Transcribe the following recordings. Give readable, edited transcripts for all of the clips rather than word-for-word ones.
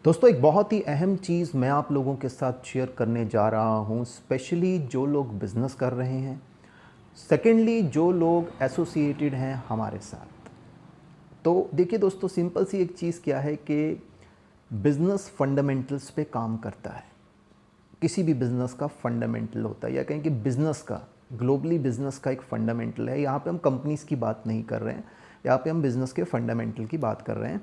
दोस्तों एक बहुत ही अहम चीज़ मैं आप लोगों के साथ शेयर करने जा रहा हूँ, स्पेशली जो लोग बिज़नेस कर रहे हैं। सेकेंडली जो लोग एसोसिएटेड हैं हमारे साथ। तो देखिए दोस्तों, सिंपल सी एक चीज़ क्या है कि बिज़नेस फंडामेंटल्स पे काम करता है। किसी भी बिज़नेस का फंडामेंटल होता है, या कहें कि बिज़नेस का, ग्लोबली बिज़नेस का एक फंडामेंटल है। यहाँ पे हम कंपनीज़ की बात नहीं कर रहे हैं, यहाँ पे हम बिज़नेस के फंडामेंटल की बात कर रहे हैं।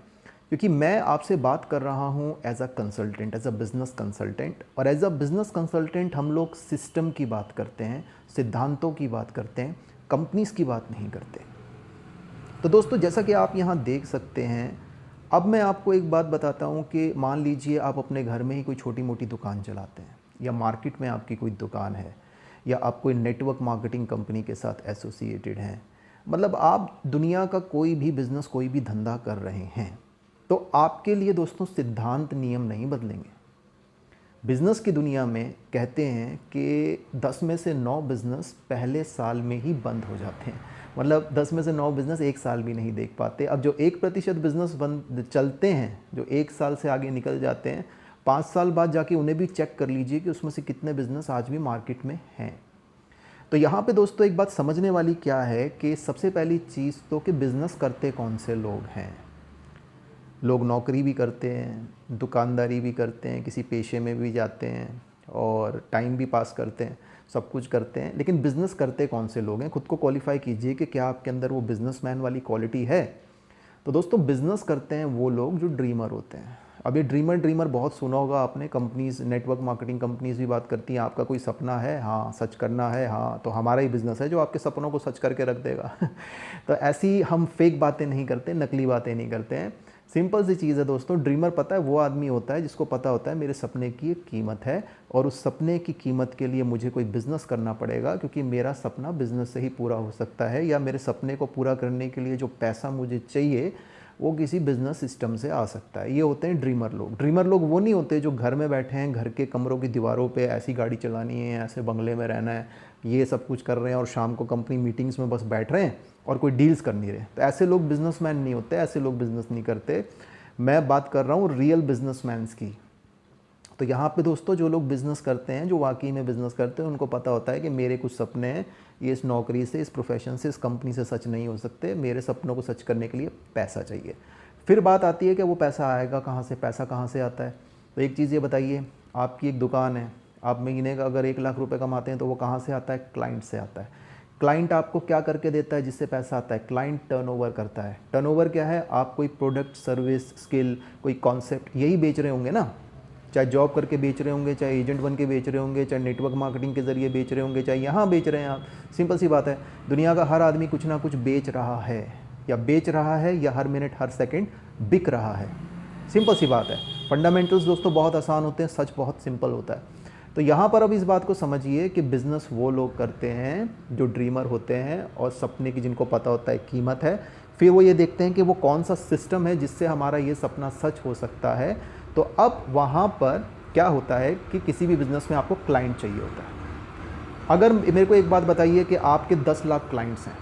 क्योंकि मैं आपसे बात कर रहा हूँ as a consultant, as a business consultant, और एज अ बिज़नेस कंसल्टेंट हम लोग सिस्टम की बात करते हैं, सिद्धांतों की बात करते हैं, कंपनीज़ की बात नहीं करते। तो दोस्तों, जैसा कि आप यहाँ देख सकते हैं, अब मैं आपको एक बात बताता हूँ कि मान लीजिए आप अपने घर में ही कोई छोटी मोटी दुकान चलाते हैं, या मार्केट में आपकी कोई दुकान है, या आप कोई नेटवर्क मार्केटिंग कंपनी के साथ एसोसिएटेड हैं। मतलब आप दुनिया का कोई भी बिज़नेस, कोई भी धंधा कर रहे हैं, तो आपके लिए दोस्तों सिद्धांत नियम नहीं बदलेंगे। बिज़नेस की दुनिया में कहते हैं कि 10 में से 9 बिज़नेस पहले साल में ही बंद हो जाते हैं। मतलब 10 में से 9 बिज़नेस एक साल भी नहीं देख पाते। अब जो 1% बिज़नेस बंद चलते हैं, जो 1 साल से आगे निकल जाते हैं, 5 साल बाद जाके उन्हें भी चेक कर लीजिए कि उसमें से कितने बिज़नेस आज भी मार्केट में हैं। तो यहाँ पे दोस्तों एक बात समझने वाली क्या है कि सबसे पहली चीज़ तो कि बिज़नेस करते कौन से लोग हैं। लोग नौकरी भी करते हैं, दुकानदारी भी करते हैं, किसी पेशे में भी जाते हैं, और टाइम भी पास करते हैं, सब कुछ करते हैं। लेकिन बिज़नेस करते कौन से लोग हैं? खुद को क्वालिफाई कीजिए कि क्या आपके अंदर वो बिज़नेसमैन वाली क्वालिटी है। तो दोस्तों, बिज़नेस करते हैं वो लोग जो ड्रीमर होते हैं। अब ये ड्रीमर ड्रीमर बहुत सुना होगा आपने। कंपनीज़, नेटवर्क मार्केटिंग कंपनीज़ भी बात करती हैं, आपका कोई सपना है, हाँ सच करना है, हाँ तो हमारा ही बिज़नेस है जो आपके सपनों को सच करके रख देगा। तो ऐसी हम फेक बातें नहीं करते, नकली बातें नहीं करते हैं। सिंपल सी चीज़ है दोस्तों, ड्रीमर पता है वो आदमी होता है जिसको पता होता है मेरे सपने की एक कीमत है, और उस सपने की कीमत के लिए मुझे कोई बिज़नेस करना पड़ेगा, क्योंकि मेरा सपना बिज़नेस से ही पूरा हो सकता है, या मेरे सपने को पूरा करने के लिए जो पैसा मुझे चाहिए वो किसी बिज़नेस सिस्टम से आ सकता है। ये होते हैं ड्रीमर लोग। ड्रीमर लोग वो नहीं होते जो घर में बैठे हैं, घर के कमरों की दीवारों पे ऐसी गाड़ी चलानी है, ऐसे बंगले में रहना है, ये सब कुछ कर रहे हैं, और शाम को कंपनी मीटिंग्स में बस बैठ रहे हैं और कोई डील्स कर नहीं रहे। तो ऐसे लोग बिजनेसमैन नहीं होते, ऐसे लोग बिज़नेस नहीं करते। मैं बात कर रहा हूँ रियल बिजनेसमैन्स की। तो यहाँ पे दोस्तों जो लोग बिज़नेस करते हैं, जो वाकई में बिज़नेस करते हैं, उनको पता होता है कि मेरे कुछ सपने हैं, ये इस नौकरी से, इस प्रोफेशन से, इस कंपनी से सच नहीं हो सकते। मेरे सपनों को सच करने के लिए पैसा चाहिए। फिर बात आती है कि वो पैसा आएगा कहाँ से, पैसा कहाँ से आता है। तो एक चीज़ ये बताइए, आपकी एक दुकान है, आप महीने का अगर 1 लाख रुपये कमाते हैं, तो वो कहाँ से आता है? क्लाइंट से आता है। क्लाइंट आपको क्या करके देता है जिससे पैसा आता है? क्लाइंट टर्नओवर करता है। टर्नओवर क्या है? आप कोई प्रोडक्ट, सर्विस, स्किल, कोई कॉन्सेप्ट यही बेच रहे होंगे ना। चाहे जॉब करके बेच रहे होंगे, चाहे एजेंट बन के बेच रहे होंगे, चाहे नेटवर्क मार्केटिंग के ज़रिए बेच रहे होंगे, चाहे यहाँ बेच रहे हैं आप। सिंपल सी बात है, दुनिया का हर आदमी कुछ ना कुछ बेच रहा है, या बेच रहा है, या हर मिनट हर सेकंड बिक रहा है। सिंपल सी बात है। फंडामेंटल्स दोस्तों बहुत आसान होते हैं, सच बहुत सिंपल होता है। तो यहाँ पर अब इस बात को समझिए कि बिज़नेस वो लोग करते हैं जो ड्रीमर होते हैं, और सपने की जिनको पता होता है कीमत है। फिर वो ये देखते हैं कि वो कौन सा सिस्टम है जिससे हमारा ये सपना सच हो सकता है। तो अब वहाँ पर क्या होता है कि किसी भी बिज़नेस में आपको क्लाइंट चाहिए होता है। अगर मेरे को एक बात बताइए कि आपके 10 लाख क्लाइंट्स हैं,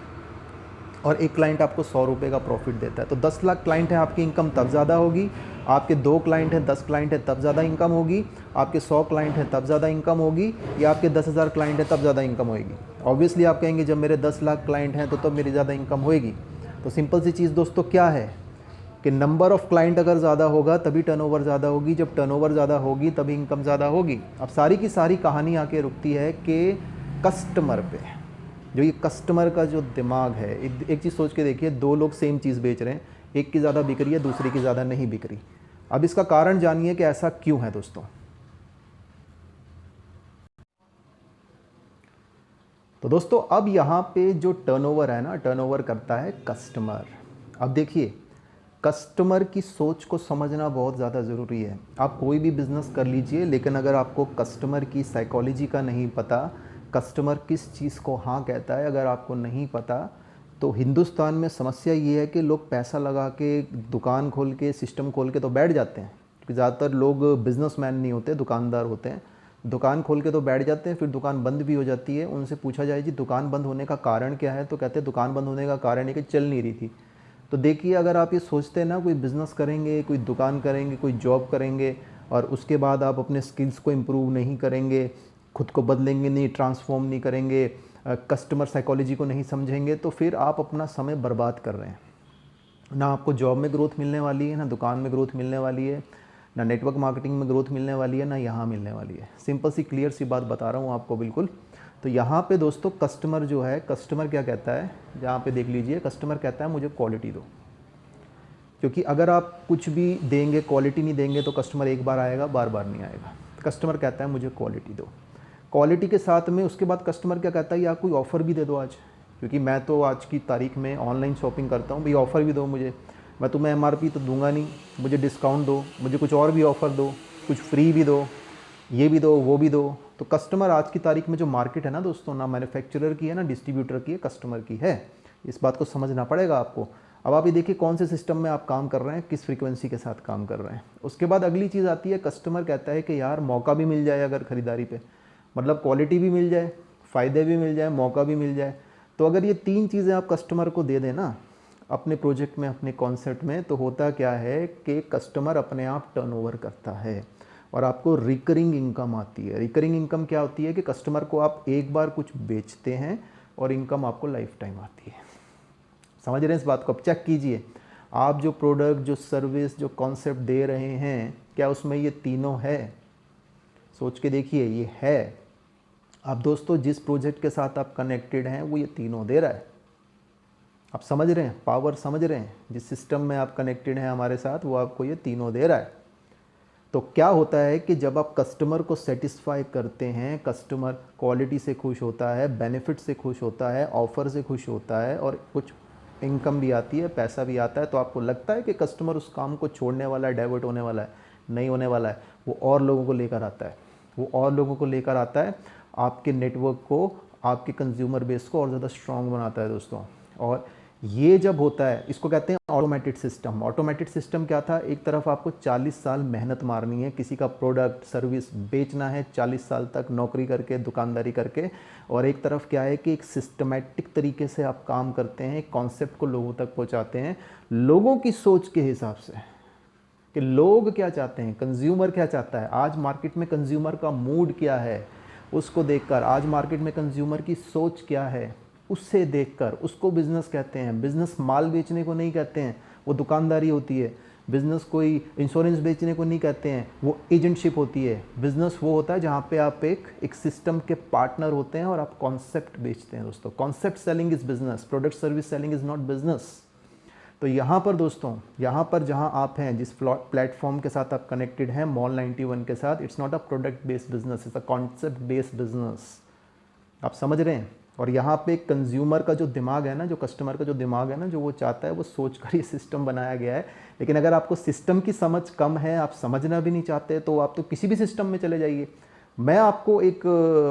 और एक क्लाइंट आपको 100 रुपये का प्रॉफिट देता है, तो 10 लाख क्लाइंट है, आपकी इनकम तब ज़्यादा होगी। आपके 2 क्लाइंट हैं, 10 क्लाइंट है, तब ज़्यादा इनकम होगी। आपके 100 क्लाइंट हैं, तब ज़्यादा इनकम होगी। या आपके 10,000 क्लाइंट हैं, तब ज़्यादा इनकम होगी। ऑब्वियसली आप कहेंगे जब मेरे 10 लाख क्लाइंट हैं तो तब मेरी ज़्यादा इनकम होएगी। तो सिंपल सी चीज़ दोस्तों क्या है कि नंबर ऑफ़ क्लाइंट अगर ज़्यादा होगा तभी टर्नओवर ज़्यादा होगी, जब टर्नओवर ज़्यादा होगी तभी इनकम ज़्यादा होगी। अब सारी की सारी कहानी आके रुकती है कि कस्टमर पे। जो ये कस्टमर का जो दिमाग है, एक चीज़ सोच के देखिए, 2 लोग सेम चीज़ बेच रहे हैं, एक की ज़्यादा बिक रही है, दूसरी की ज़्यादा नहीं बिक रही। अब इसका कारण जानिए कि ऐसा क्यों है दोस्तों। तो दोस्तों अब यहाँ पे जो टर्नओवर है ना, टर्नओवर करता है कस्टमर। अब देखिए, कस्टमर की सोच को समझना बहुत ज़्यादा ज़रूरी है। आप कोई भी बिज़नेस कर लीजिए, लेकिन अगर आपको कस्टमर की साइकोलॉजी का नहीं पता, कस्टमर किस चीज़ को हाँ कहता है, अगर आपको नहीं पता, तो हिंदुस्तान में समस्या ये है कि लोग पैसा लगा के दुकान खोल के, सिस्टम खोल के तो बैठ जाते हैं। क्योंकि ज़्यादातर लोग बिज़नेसमैन नहीं होते, दुकानदार होते हैं। दुकान खोल के तो बैठ जाते हैं, फिर दुकान बंद भी हो जाती है। उनसे पूछा जाए जी दुकान बंद होने का कारण क्या है, तो कहते हैं दुकान बंद होने का कारण है कि चल नहीं रही थी। तो देखिए, अगर आप ये सोचते हैं ना कोई बिज़नेस करेंगे, कोई दुकान करेंगे, कोई जॉब करेंगे और उसके बाद आप अपने स्किल्स को इम्प्रूव नहीं करेंगे, खुद को बदलेंगे नहीं, ट्रांसफॉर्म नहीं करेंगे, कस्टमर साइकोलॉजी को नहीं समझेंगे, तो फिर आप अपना समय बर्बाद कर रहे हैं। ना आपको जॉब में ग्रोथ मिलने वाली है, ना दुकान में ग्रोथ मिलने वाली है, ना नेटवर्क मार्केटिंग में ग्रोथ मिलने वाली है, ना यहाँ मिलने वाली है। सिंपल सी क्लियर सी बात बता रहा हूँ आपको बिल्कुल। तो यहाँ पे दोस्तों कस्टमर जो है, कस्टमर क्या कहता है, जहाँ पे देख लीजिए, कस्टमर कहता है मुझे क्वालिटी दो। क्योंकि अगर आप कुछ भी देंगे, क्वालिटी नहीं देंगे, तो कस्टमर एक बार आएगा, बार बार नहीं आएगा। कस्टमर कहता है मुझे क्वालिटी दो। क्वालिटी के साथ में उसके बाद कस्टमर क्या कहता है, या कोई ऑफ़र भी दे दो आज, क्योंकि मैं तो आज की तारीख में ऑनलाइन शॉपिंग करता हूँ, भाई ऑफ़र भी दो मुझे, मैं तुम्हें MRP तो दूंगा नहीं, मुझे डिस्काउंट दो, मुझे कुछ और भी ऑफ़र दो, कुछ फ्री भी दो, ये भी दो, वो भी दो। तो कस्टमर आज की तारीख में जो मार्केट है ना दोस्तों, ना मैन्युफैक्चरर की है, ना डिस्ट्रीब्यूटर की है, कस्टमर की है। इस बात को समझना पड़ेगा आपको। अब आप ये देखिए कौन से सिस्टम में आप काम कर रहे हैं, किस फ्रीक्वेंसी के साथ काम कर रहे हैं। उसके बाद अगली चीज़ आती है, कस्टमर कहता है कि यार मौका भी मिल जाए अगर ख़रीदारी पे, मतलब क्वालिटी भी मिल जाए, फ़ायदे भी मिल जाए, मौका भी मिल जाए। तो अगर ये 3 चीज़ें आप कस्टमर को दे दें ना अपने प्रोजेक्ट में, अपने कॉन्सेप्ट में, तो होता क्या है कि कस्टमर अपने आप टर्नओवर करता है और आपको रिकरिंग इनकम आती है। रिकरिंग इनकम क्या होती है कि कस्टमर को आप एक बार कुछ बेचते हैं और इनकम आपको लाइफ टाइम आती है। समझ रहे हैं इस बात को? अब चेक कीजिए, आप जो प्रोडक्ट, जो सर्विस, जो कॉन्सेप्ट दे रहे हैं, क्या उसमें ये तीनों है? सोच के देखिए, ये है। आप दोस्तों जिस प्रोजेक्ट के साथ आप कनेक्टेड हैं वो ये तीनों दे रहा है। आप समझ रहे हैं, पावर समझ रहे हैं? जिस सिस्टम में आप कनेक्टेड हैं हमारे साथ, वो आपको ये तीनों दे रहा है। तो क्या होता है कि जब आप कस्टमर को सेटिस्फाई करते हैं, कस्टमर क्वालिटी से खुश होता है, बेनिफिट से खुश होता है, ऑफ़र से खुश होता है और कुछ इनकम भी आती है, पैसा भी आता है, तो आपको लगता है कि कस्टमर उस काम को छोड़ने वाला है, डाइवर्ट होने वाला है। नहीं होने वाला है। वो और लोगों को लेकर आता है, वो और लोगों को लेकर आता है, आपके नेटवर्क को, आपके कंज्यूमर बेस को और ज़्यादा स्ट्रॉन्ग बनाता है दोस्तों। और ये जब होता है, इसको कहते हैं ऑटोमेटेड सिस्टम। ऑटोमेटेड सिस्टम क्या था? एक तरफ आपको 40 साल मेहनत मारनी है, किसी का प्रोडक्ट सर्विस बेचना है 40 साल तक नौकरी करके, दुकानदारी करके, और एक तरफ क्या है कि एक सिस्टमेटिक तरीके से आप काम करते हैं, एक कॉन्सेप्ट को लोगों तक पहुंचाते हैं, लोगों की सोच के हिसाब से कि लोग क्या चाहते हैं, कंज्यूमर क्या चाहता है, आज मार्केट में कंज्यूमर का मूड क्या है, उसको देखकर, आज मार्केट में कंज्यूमर की सोच क्या है, उससे देखकर उसको बिज़नेस कहते हैं। बिज़नेस माल बेचने को नहीं कहते हैं, वो दुकानदारी होती है। बिज़नेस कोई इंश्योरेंस बेचने को नहीं कहते हैं, वो एजेंटशिप होती है। बिज़नेस वो होता है जहाँ पे आप एक सिस्टम के पार्टनर होते हैं और आप कॉन्सेप्ट बेचते हैं दोस्तों। Concept selling is business, product service selling is not business. तो यहाँ पर दोस्तों, यहाँ पर जहाँ आप हैं, जिस प्लेटफॉर्म के साथ आप कनेक्टेड हैं, मॉल 91 के साथ, it's not a product based business, it's a concept based business. आप समझ रहे हैं? और यहाँ पे कंज्यूमर का जो दिमाग है ना, जो कस्टमर का जो दिमाग है ना, जो वो चाहता है, वो सोच कर ये सिस्टम बनाया गया है। लेकिन अगर आपको सिस्टम की समझ कम है, आप समझना भी नहीं चाहते, तो आप तो किसी भी सिस्टम में चले जाइए। मैं आपको एक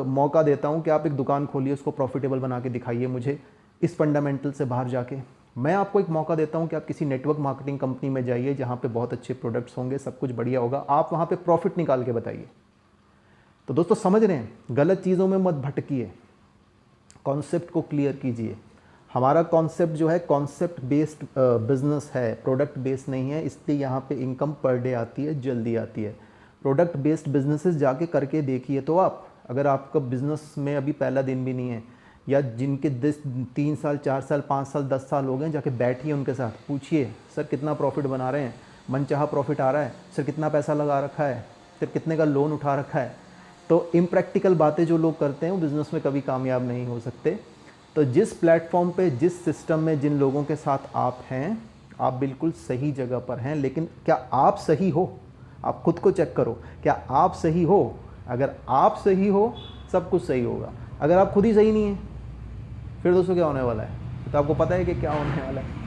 मौका देता हूँ कि आप एक दुकान खोलिए, उसको प्रॉफिटेबल बना के दिखाइए मुझे इस फंडामेंटल से बाहर जाके। मैं आपको एक मौका देता हूँ कि आप किसी नेटवर्क मार्केटिंग कंपनी में जाइए जहाँ पे बहुत अच्छे प्रोडक्ट्स होंगे, सब कुछ बढ़िया होगा, आप वहाँ पे प्रॉफिट निकाल के बताइए। तो दोस्तों समझ रहे हैं, गलत चीज़ों में मत भटकिए, कॉन्सेप्ट को क्लियर कीजिए। हमारा कॉन्सेप्ट जो है कॉन्सेप्ट बेस्ड बिजनेस है, प्रोडक्ट बेस्ड नहीं है, इसलिए यहाँ पे इनकम पर डे आती है, जल्दी आती है। प्रोडक्ट बेस्ड बिजनेसेस जाके करके देखिए तो आप, अगर आपका बिजनेस में अभी पहला दिन भी नहीं है, या जिनके 3 साल 4 साल 5 साल 10 साल हो गए, जाके बैठिए उनके साथ, पूछिए सर कितना प्रॉफिट बना रहे हैं, मनचाहा प्रॉफिट आ रहा है सर, कितना पैसा लगा रखा है सर, कितने का लोन उठा रखा है। तो इम्प्रैक्टिकल बातें जो लोग करते हैं वो बिज़नेस में कभी कामयाब नहीं हो सकते। तो जिस प्लेटफॉर्म पे, जिस सिस्टम में, जिन लोगों के साथ आप हैं, आप बिल्कुल सही जगह पर हैं। लेकिन क्या आप सही हो? आप खुद को चेक करो, क्या आप सही हो? अगर आप सही हो, सब कुछ सही होगा। अगर आप खुद ही सही नहीं है, फिर दोस्तों क्या होने वाला है? तो आपको पता है कि क्या होने वाला है।